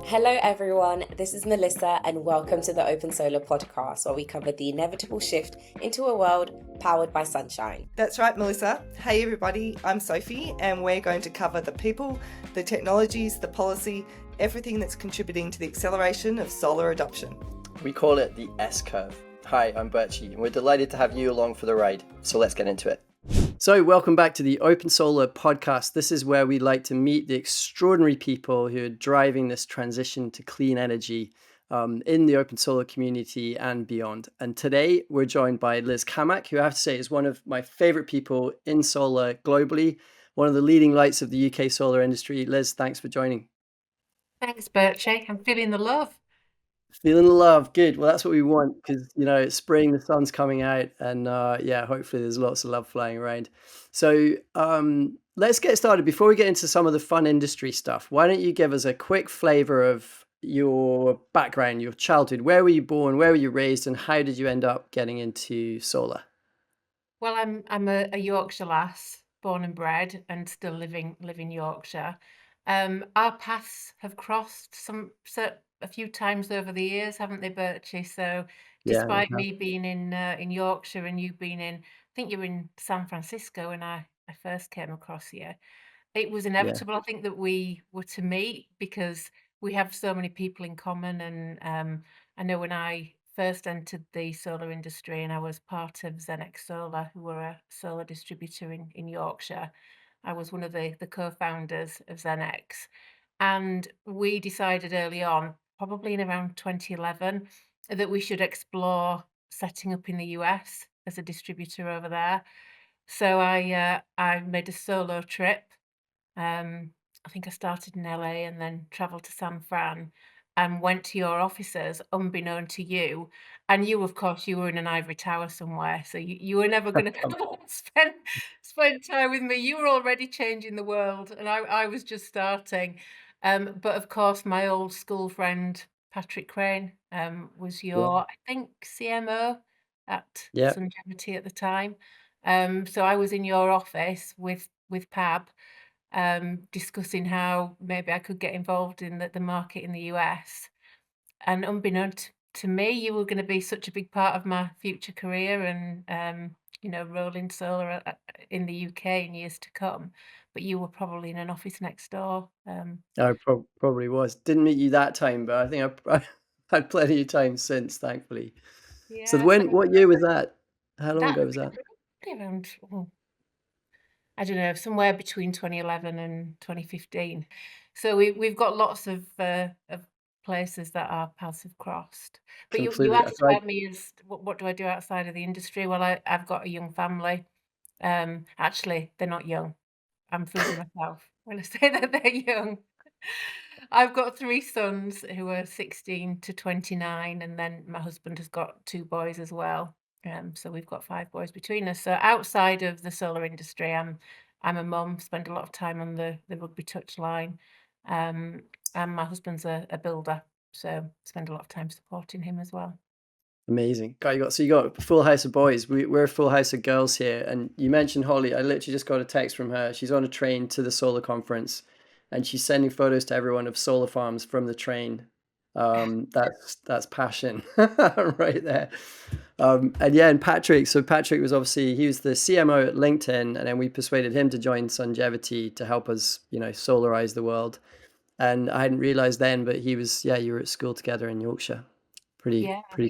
Hello everyone, this is Melissa and welcome to the OpenSolar Podcast, where we cover the inevitable shift into a world powered by sunshine. That's right, Melissa. Hey everybody, I'm Sophie and we're going to cover the people, the technologies, the policy, everything that's contributing to the acceleration of solar adoption. We call it the S-curve. Hi, I'm Birchy and we're delighted to have you along for the ride, so let's get into it. So welcome back to the OpenSolar Podcast. This is where we like to meet the extraordinary people who are driving this transition to clean energy in the OpenSolar community and beyond. And today we're joined by Liz Cammack, who I have to say is one of my favorite people in solar globally, one of the leading lights of the UK solar industry. Liz, thanks for joining. Thanks, Birchy. I'm feeling the love. Feeling the love, good. Well, that's what we want because, it's spring, the sun's coming out, and hopefully there's lots of love flying around. So let's get started. Before we get into some of the fun industry stuff, why don't you give us a quick flavor of your background, your childhood? Where were you born? Where were you raised? And how did you end up getting into solar? Well, I'm a Yorkshire lass, born and bred, and still living Yorkshire. Our paths have crossed a few times over the years, haven't they, Birchy? So despite me being in Yorkshire and you being I think you were in San Francisco when I first came across you, it was inevitable, I think, that we were to meet because we have so many people in common. And I know when I first entered the solar industry and I was part of Zenex Solar, who were a solar distributor in Yorkshire, I was one of the co-founders of Zenex. And we decided early on, probably in around 2011, that we should explore setting up in the US as a distributor over there. So I made a solo trip. I think I started in LA and then travelled to San Fran and went to your offices, unbeknown to you. And you, of course, you were in an ivory tower somewhere, so you were never going to come and spend time with me. You were already changing the world, and I was just starting. But of course, my old school friend Patrick Crane was your, I think, CMO at Sungevity at the time. So I was in your office with Pab, discussing how maybe I could get involved in the market in the US. And unbeknown to me, you were going to be such a big part of my future career and rolling solar in the UK in years to come. But you were probably in an office next door. I probably was. Didn't meet you that time, but I think I've had plenty of time since, thankfully. Yeah. So what year was that? How long ago was that? Around, I don't know, somewhere between 2011 and 2015. So we've got lots of places that our paths have crossed. But you asked about me as what do I do outside of the industry? Well, I've got a young family. Actually, they're not young. I'm fooling myself when I say that they're young. I've got 3 sons who are 16 to 29, and then my husband has got 2 boys as well. So we've got 5 boys between us. So outside of the solar industry, I'm a mum, spend a lot of time on the rugby touch line. And my husband's a builder, so spend a lot of time supporting him as well. Amazing. You got a full house of boys. We're a full house of girls here. And you mentioned Holly. I literally just got a text from her. She's on a train to the solar conference and she's sending photos to everyone of solar farms from the train. That's passion right there. And Patrick. So Patrick was he was the CMO at LinkedIn, and then we persuaded him to join Sungevity to help us, solarize the world. And I hadn't realized then, but he was, you were at school together in Yorkshire. Pretty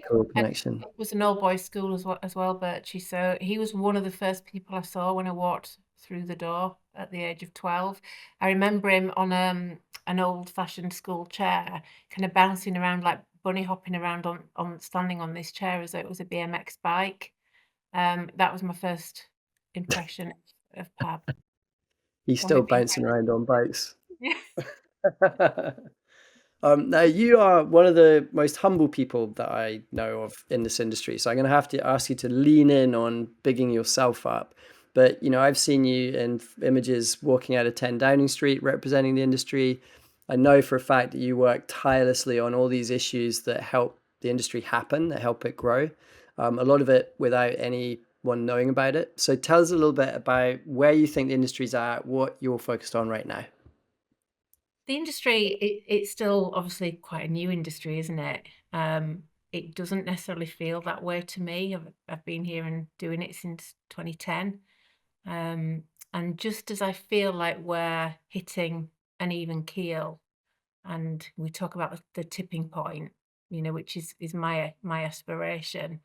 cool connection. And it was an all-boys school as well, Birchy. So he was one of the first people I saw when I walked through the door at the age of 12. I remember him on an old-fashioned school chair, kind of bouncing around, like bunny hopping around on standing on this chair as though it was a BMX bike. That was my first impression of Pab. He's still bouncing around on bikes. Now, you are one of the most humble people that I know of in this industry. So I'm going to have to ask you to lean in on bigging yourself up. But, I've seen you in images walking out of 10 Downing Street representing the industry. I know for a fact that you work tirelessly on all these issues that help the industry happen, that help it grow. A lot of it without anyone knowing about it. So tell us a little bit about where you think the industry's at, what you're focused on right now. The industry, it's still obviously quite a new industry, isn't it? It doesn't necessarily feel that way to me. I've been here and doing it since 2010. And just as I feel like we're hitting an even keel, and we talk about the tipping point, which is my aspiration.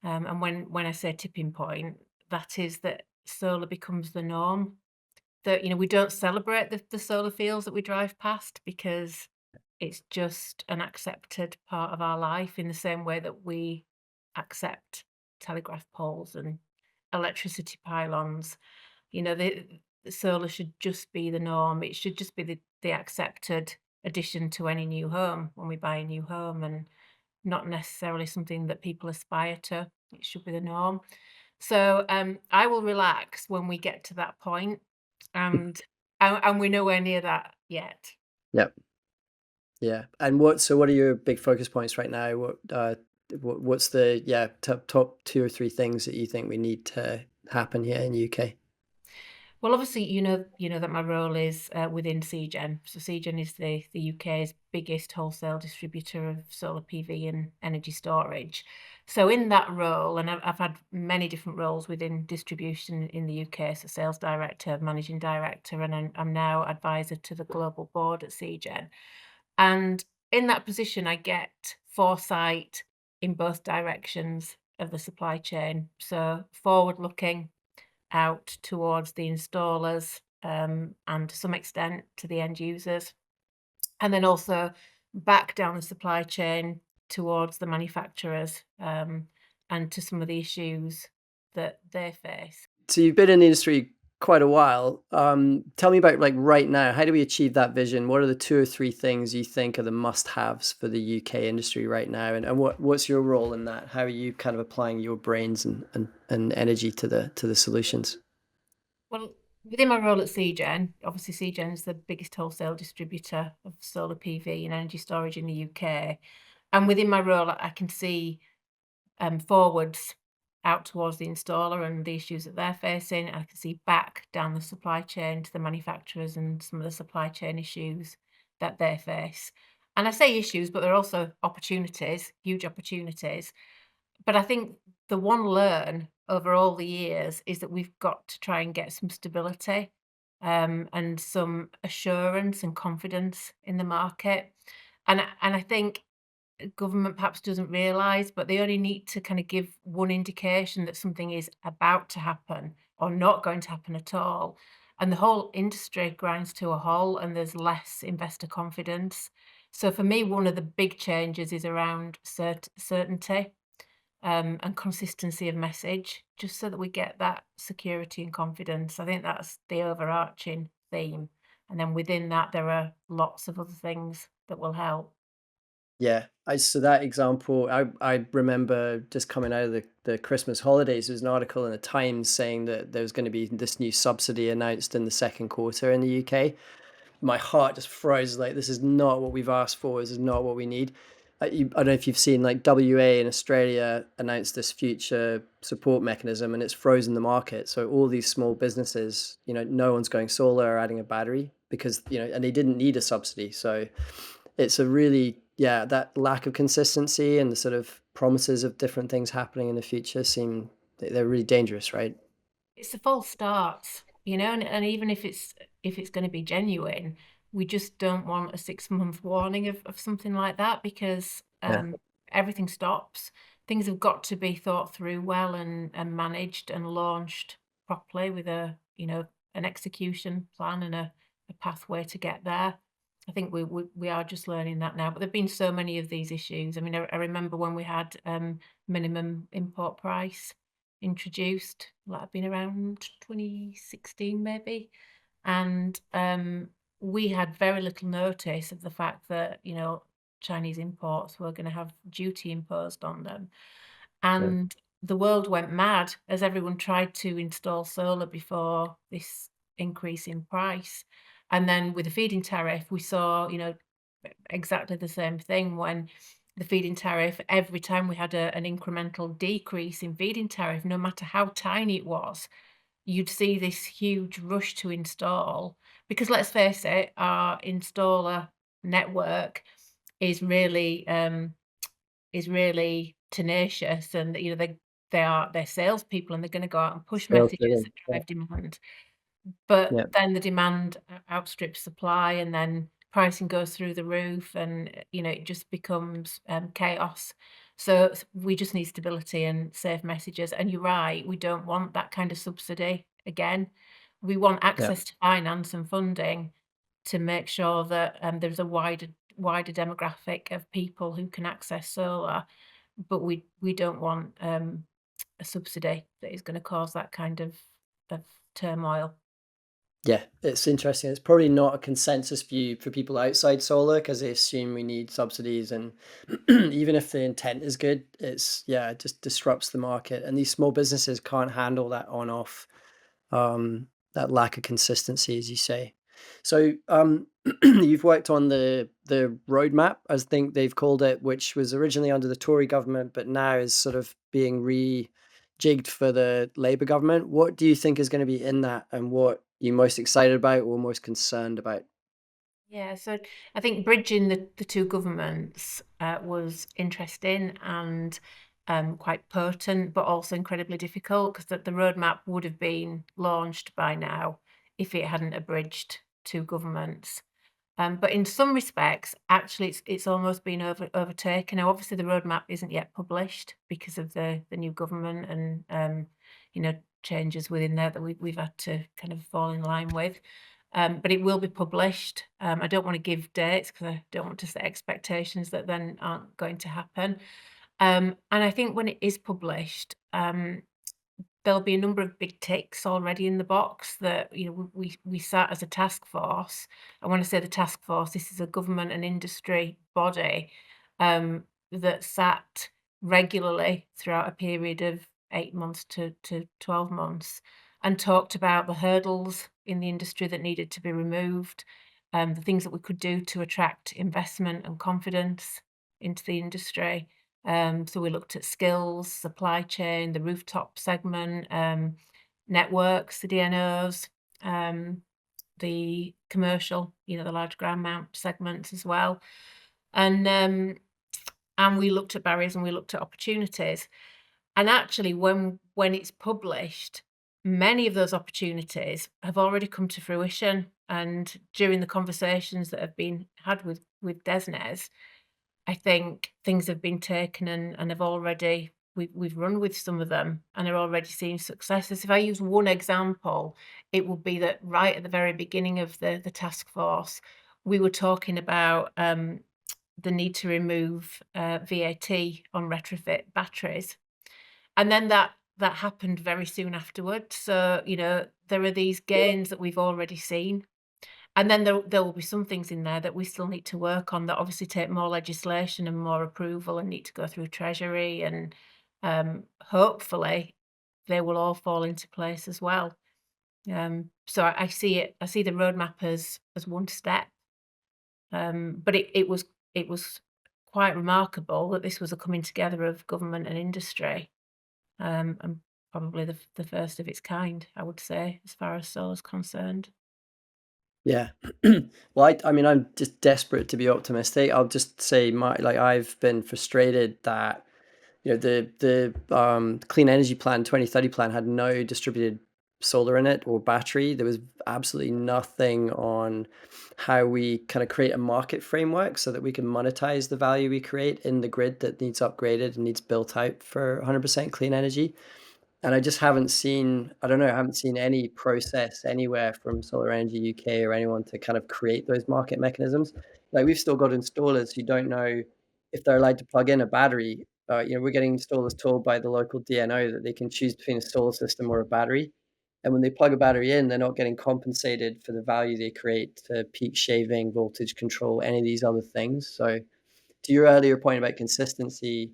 And when I say tipping point, that is that solar becomes the norm. That we don't celebrate the solar fields that we drive past because it's just an accepted part of our life in the same way that we accept telegraph poles and electricity pylons. The solar should just be the norm. It should just be the accepted addition to any new home when we buy a new home, and not necessarily something that people aspire to. It should be the norm. So I will relax when we get to that point, and we're nowhere near that yet. Yep. Yeah. And what are your big focus points right now? What's the top 2 or 3 things that you think we need to happen here in the UK? Well, obviously, you know that my role is within Segen. So Segen is the UK's biggest wholesale distributor of solar PV and energy storage. So in that role, and I've had many different roles within distribution in the UK, so sales director, managing director, and I'm now advisor to the global board at Segen. And in that position, I get foresight in both directions of the supply chain. So forward looking out towards the installers, and to some extent to the end users, and then also back down the supply chain towards the manufacturers, and to some of the issues that they face. So you've been in the industry quite a while. Tell me about, like, right now, how do we achieve that vision? What are the 2 or 3 things you think are the must-haves for the UK industry right now? And what's your role in that? How are you kind of applying your brains and energy to the solutions? Well, within my role at Segen, obviously Segen is the biggest wholesale distributor of solar PV and energy storage in the UK. And within my role, I can see forwards out towards the installer and the issues that they're facing. I can see back down the supply chain to the manufacturers and some of the supply chain issues that they face. And I say issues, but there are also opportunities, huge opportunities. But I think the one learn over all the years is that we've got to try and get some stability, and some assurance and confidence in the market. And I think government perhaps doesn't realise, but they only need to kind of give one indication that something is about to happen or not going to happen at all. And the whole industry grinds to a halt and there's less investor confidence. So for me, one of the big changes is around certainty, and consistency of message, just so that we get that security and confidence. I think that's the overarching theme. And then within that, there are lots of other things that will help. Yeah, so that example, I remember just coming out of the Christmas holidays, there was an article in the Times saying that there was going to be this new subsidy announced in the second quarter in the UK. My heart just froze, like, this is not what we've asked for, this is not what we need. I don't know if you've seen, like, WA in Australia announced this future support mechanism, and it's frozen the market. So all these small businesses, no one's going solar or adding a battery because, and they didn't need a subsidy. So it's a really, that lack of consistency and the sort of promises of different things happening in the future they're really dangerous, right? It's a false start, and even if it's going to be genuine, we just don't want a 6-month warning of something like that, because everything stops. Things have got to be thought through well and managed and launched properly with an execution plan and a pathway to get there. I think we are just learning that now, but there've been so many of these issues. I mean, I remember when we had minimum import price introduced, that had been around 2016 maybe, and we had very little notice of the fact that Chinese imports were going to have duty imposed on them, and the world went mad as everyone tried to install solar before this increase in price. And then with the feed-in tariff, we saw, exactly the same thing. When the feed-in tariff, every time we had an incremental decrease in feed-in tariff, no matter how tiny it was, you'd see this huge rush to install, because let's face it, our installer network is really tenacious, and they're salespeople, and they're going to go out and push Sales messages driven. that drive demand. But Yeah. then the demand outstrips supply, and then pricing goes through the roof, and it just becomes chaos. So we just need stability and safe messages. And you're right, we don't want that kind of subsidy again. We want Yeah. access to finance and funding to make sure that there's a wider demographic of people who can access solar, but we don't want a subsidy that is going to cause that kind of turmoil. Yeah, it's interesting. It's probably not a consensus view for people outside solar because they assume we need subsidies, and even if the intent is good, it just disrupts the market, and these small businesses can't handle that on off, that lack of consistency, as you say. So, you've worked on the roadmap, as I think they've called it, which was originally under the Tory government, but now is sort of being rejigged for the Labour government. What do you think is going to be in that, and what you most excited about or most concerned about? Yeah, so I think bridging the two governments was interesting and quite potent, but also incredibly difficult, because the roadmap would have been launched by now if it hadn't abridged two governments. But in some respects, actually, it's almost been overtaken. Now, obviously, the roadmap isn't yet published because of the new government and changes within there that we've had to kind of fall in line with. But it will be published. I don't want to give dates because I don't want to set expectations that then aren't going to happen. And I think when it is published, there'll be a number of big ticks already in the box that we sat as a task force. I want to say the task force. This is a government and industry body that sat regularly throughout a period of 8 months to 12 months and talked about the hurdles in the industry that needed to be removed, the things that we could do to attract investment and confidence into the industry. So we looked at skills, supply chain, the rooftop segment, networks, the DNOs, the commercial, the large ground mount segments as well. And we looked at barriers and we looked at opportunities. And actually, when it's published, many of those opportunities have already come to fruition. And during the conversations that have been had with DESNZ, I think things have been taken and have already we've run with some of them and are already seeing successes. If I use one example, it would be that right at the very beginning of the task force, we were talking about the need to remove VAT on retrofit batteries, and then that happened very soon afterwards. So there are these gains that we've already seen. And then there will be some things in there that we still need to work on that obviously take more legislation and more approval and need to go through Treasury, and hopefully they will all fall into place as well. So I see the roadmap as one step. But it was quite remarkable that this was a coming together of government and industry, and probably the first of its kind, I would say, as far as solar is concerned. Yeah. Well, I mean, I'm just desperate to be optimistic. I'll just say I've been frustrated that, the Clean Energy Plan 2030 plan had no distributed solar in it or battery. There was absolutely nothing on how we kind of create a market framework so that we can monetize the value we create in the grid that needs upgraded and needs built out for 100% clean energy. And I just haven't seen, I don't know, I haven't seen any process anywhere from Solar Energy UK or anyone to kind of create those market mechanisms. Like, we've still got installers who don't know if they're allowed to plug in a battery. We're getting installers told by the local DNO that they can choose between a solar system or a battery. And when they plug a battery in, they're not getting compensated for the value they create to peak shaving, voltage control, any of these other things. So, to your earlier point about consistency,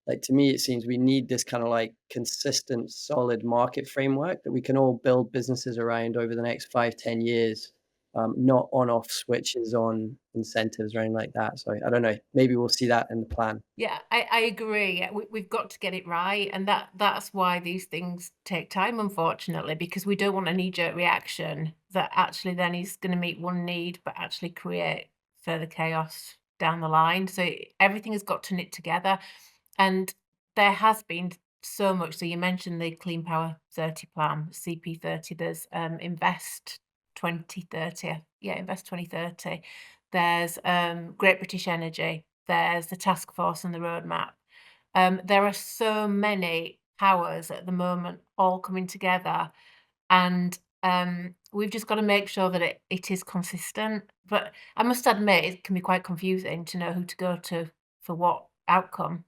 like, to me, it seems we need this kind of like consistent, solid market framework that we can all build businesses around over the next 5, 10 years. not on-off switches on incentives or anything like that. So I don't know. Maybe we'll see that in the plan. Yeah, I agree. We've got to get it right, and that's why these things take time, unfortunately, because we don't want a knee-jerk reaction that actually then is going to meet one need, but actually create further chaos down the line. So everything has got to knit together, and there has been so much. So you mentioned the Clean Power 30 plan, CP30. There's Invest 2030. Yeah, Invest 2030. There's Great British Energy. There's the TaskForce and the roadmap. There are so many powers at the moment all coming together, and we've just got to make sure that it is consistent. But I must admit, it can be quite confusing to know who to go to for what outcome.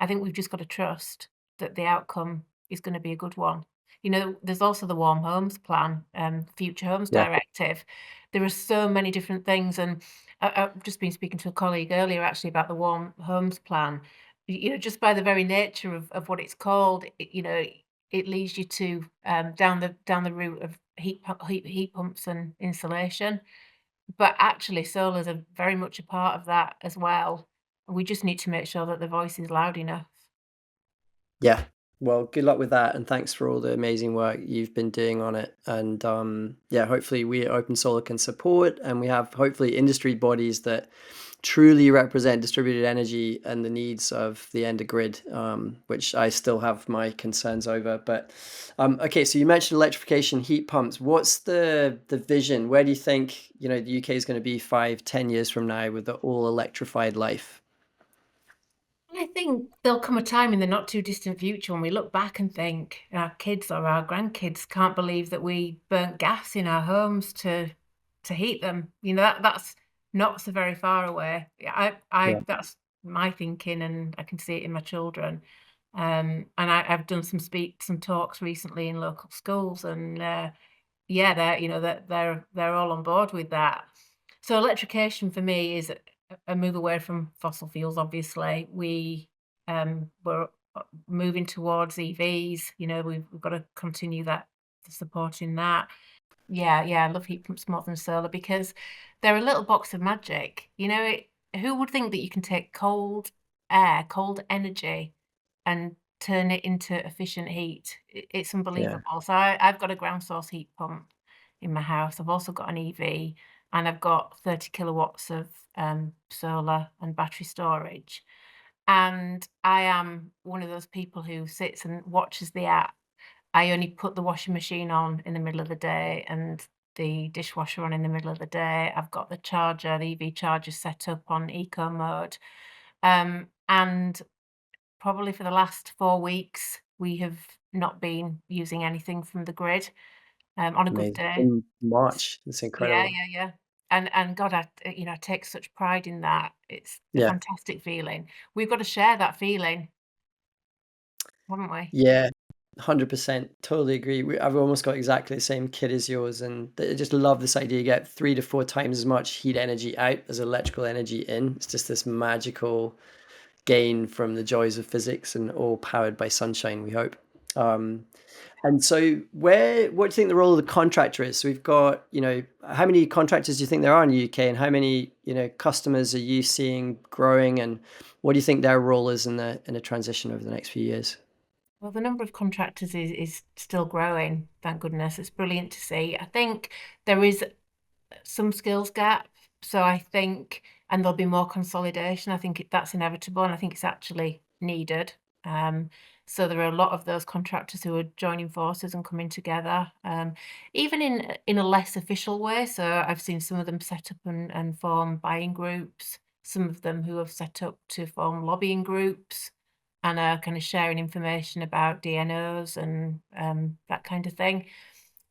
I think we've just got to trust that the outcome is going to be a good one. There's also the Warm Homes Plan, Future Homes Yeah. Directive. There are so many different things, and I've just been speaking to a colleague earlier actually about the Warm Homes Plan. Just by the very nature of what it's called, it leads you to down the route of heat pumps and insulation. But actually, solars are very much a part of that as well. We just need to make sure that the voice is loud enough. Yeah. Well, good luck with that, and thanks for all the amazing work you've been doing on it. And yeah, hopefully we at Open Solar can support, and we have hopefully industry bodies that truly represent distributed energy and the needs of the end of grid, which I still have my concerns over. But okay, so you mentioned electrification, heat pumps. What's the vision? Where do you think the UK is going to be 5-10 years from now with the all electrified life? I think there'll come a time in the not too distant future when we look back and think our kids or our grandkids can't believe that we burnt gas in our homes to heat them. That's not so very far away. Yeah. That's my thinking, and I can see it in my children. And I've done some talks recently in local schools, and yeah, they're all on board with that. So electrification for me is a move away from fossil fuels. Obviously, we're moving towards EVs. We've got to continue that, supporting that. Yeah, I love heat pumps more than solar because they're a little box of magic. Who would think that you can take cold air, cold energy, and turn it into efficient heat? It's unbelievable. So I've got a ground source heat pump in my house. I've also got an EV, and I've got 30 kilowatts of solar and battery storage. And I am one of those people who sits and watches the app. I only put the washing machine on in the middle of the day and the dishwasher on in the middle of the day. I've got the EV charger set up on eco mode. And probably for the last 4 weeks, we have not been using anything from the grid on a good Amazing. day. In March, it's Yeah, incredible. yeah. And God, I take such pride in that. It's a Yeah. fantastic feeling. We've got to share that feeling, haven't we? Yeah, 100%. Totally agree. I've almost got exactly the same kit as yours, and I just love this idea. You get 3 to 4 times as much heat energy out as electrical energy in. It's just this magical gain from the joys of physics, and all powered by sunshine, we hope. And so what do you think the role of the contractor is? So we've got, how many contractors do you think there are in the UK, and how many, customers are you seeing growing, and what do you think their role is in the transition over the next few years? Well, the number of contractors is still growing, thank goodness. It's brilliant to see. I think there is some skills gap. So I think, and there'll be more consolidation. I think that's inevitable, and I think it's actually needed. So there are a lot of those contractors who are joining forces and coming together, even in a less official way. So I've seen some of them set up and form buying groups, some of them who have set up to form lobbying groups, and are kind of sharing information about DNOs and that kind of thing.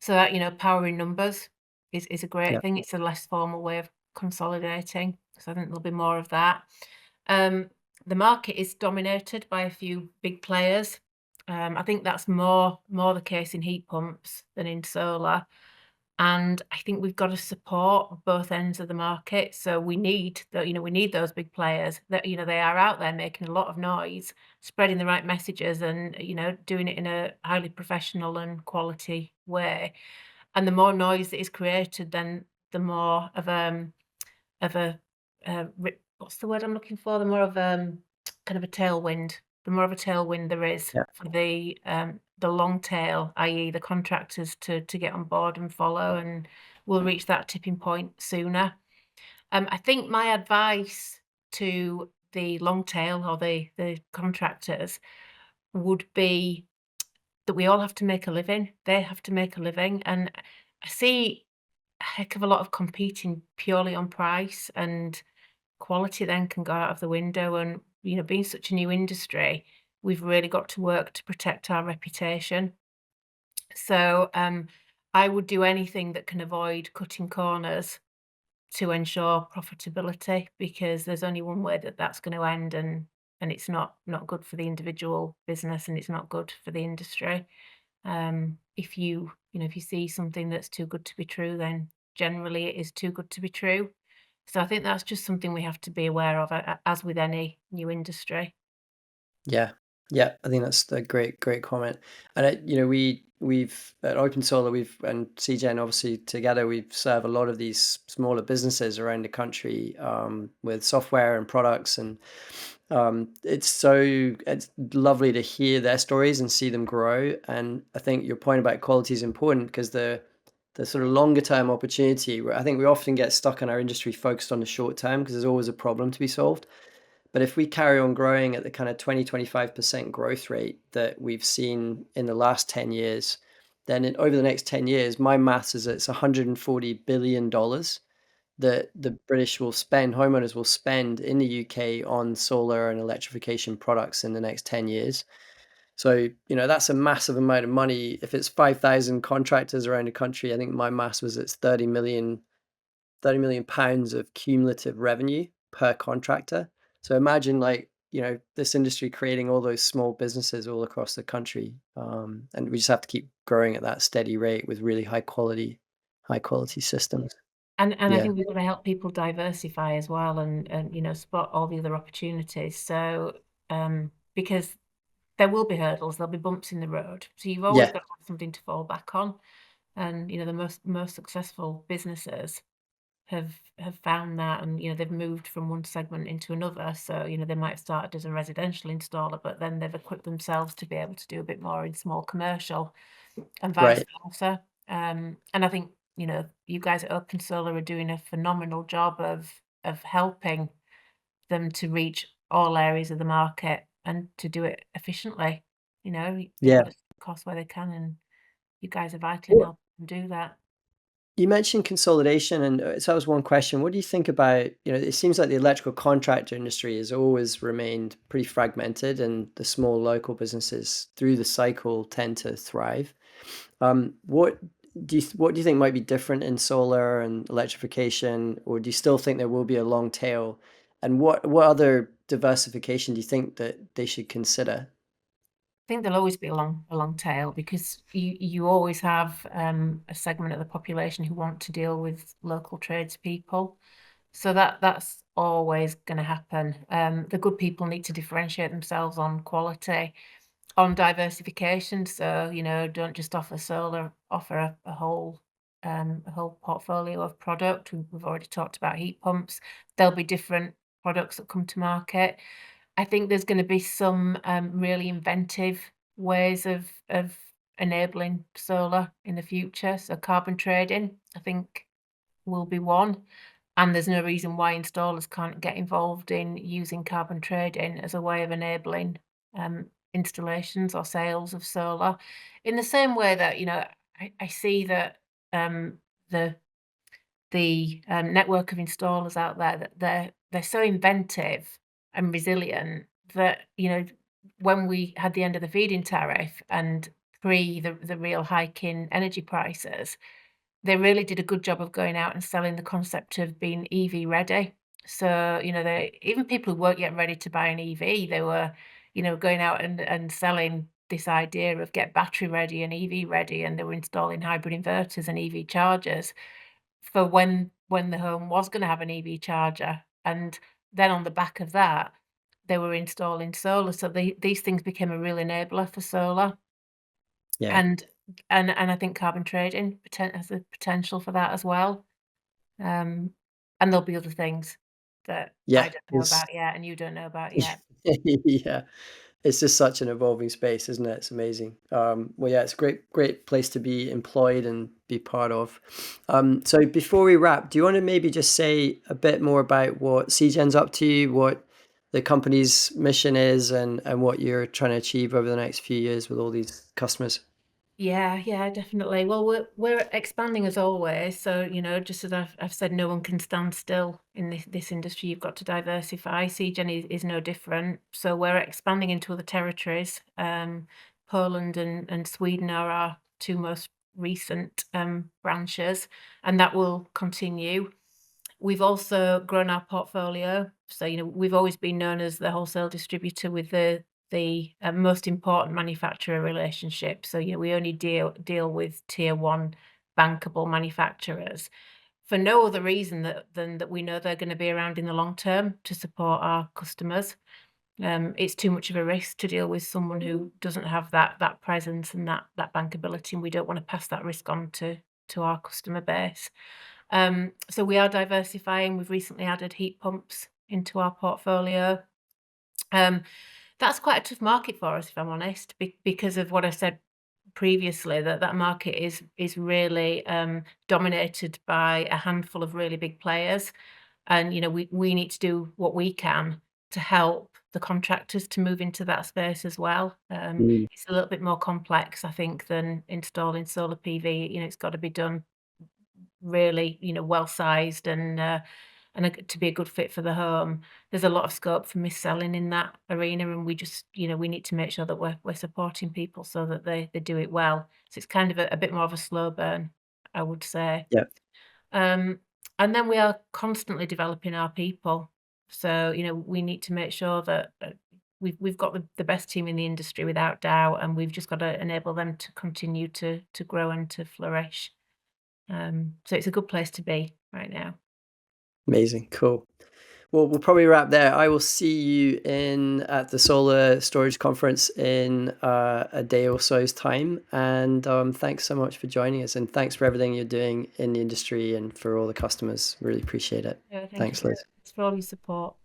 So that, power in numbers is a great thing. It's a less formal way of consolidating. So I think there'll be more of that. The market is dominated by a few big players. I think that's more the case in heat pumps than in solar. And I think we've got to support both ends of the market. So we need those big players that, they are out there making a lot of noise, spreading the right messages, and, doing it in a highly professional and quality way. And the more noise that is created, then the more of a what's the word I'm looking for? The more of kind of a tailwind. The more of a tailwind there is Yeah. for the long tail, i.e., the contractors to get on board and follow, and we'll reach that tipping point sooner. I think my advice to the long tail or the contractors would be that we all have to make a living. They have to make a living, and I see a heck of a lot of competing purely on price, and quality then can go out of the window. And being such a new industry, we've really got to work to protect our reputation. So I would do anything that can avoid cutting corners to ensure profitability, because there's only one way that that's going to end, and it's not good for the individual business, and it's not good for the industry. If if you see something that's too good to be true, then generally it is too good to be true. So I think that's just something we have to be aware of, as with any new industry. Yeah, yeah, I think that's a great comment. And we've at OpenSolar, and CGEN obviously together, we serve a lot of these smaller businesses around the country with software and products, and it's lovely to hear their stories and see them grow. And I think your point about quality is important, because the sort of longer term opportunity, where I think we often get stuck in our industry focused on the short term because there's always a problem to be solved. But if we carry on growing at the kind of 20-25% growth rate that we've seen in the last 10 years, then over the next 10 years, my maths is it's $140 billion that the British will spend, homeowners will spend in the UK on solar and electrification products in the next 10 years. So, that's a massive amount of money. If it's 5,000 contractors around the country, I think my maths was it's 30 million pounds of cumulative revenue per contractor. So imagine, like, this industry creating all those small businesses all across the country. And we just have to keep growing at that steady rate with really high quality systems. And I Yeah. think we've got to help people diversify as well, and spot all the other opportunities. So because there will be hurdles, there'll be bumps in the road. So you've always Yeah. got to have something to fall back on. And the most successful businesses have found that, and they've moved from one segment into another. So they might have started as a residential installer, but then they've equipped themselves to be able to do a bit more in small commercial, and vice Right. versa. And I think you guys at OpenSolar are doing a phenomenal job of helping them to reach all areas of the market and to do it efficiently. They've Yeah. got to cut costs where they can, and you guys are vital in helping them do that. You mentioned consolidation, and so that was one question. What do you think about, it seems like the electrical contractor industry has always remained pretty fragmented, and the small local businesses through the cycle tend to thrive. What what do you think might be different in solar and electrification, or do you still think there will be a long tail? And what other diversification do you think that they should consider? I think there'll always be a long tail, because you always have a segment of the population who want to deal with local tradespeople. So that's always going to happen. The good people need to differentiate themselves on quality, on diversification. So don't just offer solar, offer a whole portfolio of product. We've already talked about heat pumps. There'll be different products that come to market. I think there's going to be some really inventive ways of enabling solar in the future. So carbon trading, I think, will be one. And there's no reason why installers can't get involved in using carbon trading as a way of enabling installations or sales of solar. In the same way that I see that the network of installers out there, that they're so inventive and resilient that when we had the end of the feed-in tariff and pre the real hike in energy prices, they really did a good job of going out and selling the concept of being EV ready. So they, even people who weren't yet ready to buy an EV, they were going out and selling this idea of get battery ready and EV ready, and they were installing hybrid inverters and EV chargers for when the home was going to have an EV charger. And then on the back of that, they were installing solar. So these things became a real enabler for solar. Yeah. And and I think carbon trading has the potential for that as well. And there'll be other things that I Yeah, don't know about yet, and you don't know about yet. yeah, it's just such an evolving space, isn't it? It's amazing. Well, yeah, it's a great place to be employed and be part of. So before we wrap, do you want to maybe just say a bit more about what CGEN's up to, what the company's mission is, and what you're trying to achieve over the next few years with all these customers? Yeah, definitely. Well, we're expanding as always. So, just as I've said, no one can stand still in this industry. You've got to diversify. CGEN is no different. So we're expanding into other territories. Poland and Sweden are our two most recent branches, and that will continue. We've also grown our portfolio. So, we've always been known as the wholesale distributor with the most important manufacturer relationship. So, we only deal with tier one bankable manufacturers for no other reason than that we know they're going to be around in the long term to support our customers. It's too much of a risk to deal with someone who doesn't have that presence and that bankability, and we don't want to pass that risk on to our customer base. So we are diversifying. We've recently added heat pumps into our portfolio. That's quite a tough market for us, if I'm honest, because of what I said previously, that market is really dominated by a handful of really big players. And, we need to do what we can to help the contractors to move into that space as well. Mm. It's a little bit more complex, I think, than installing solar PV. It's got to be done really, well sized and to be a good fit for the home. There's a lot of scope for mis-selling in that arena, and we just, we need to make sure that we're supporting people so that they do it well. So it's kind of a bit more of a slow burn, I would say. Yeah. And then we are constantly developing our people. So, we need to make sure that we've got the best team in the industry without doubt, and we've just got to enable them to continue to grow and to flourish. So it's a good place to be right now. Amazing. Cool. Well, we'll probably wrap there. I will see you at the Solar Storage Conference in a day or so's time. And thanks so much for joining us. And thanks for everything you're doing in the industry and for all the customers. Really appreciate it. Yeah, Thanks, you. Liz. Thanks for all your support.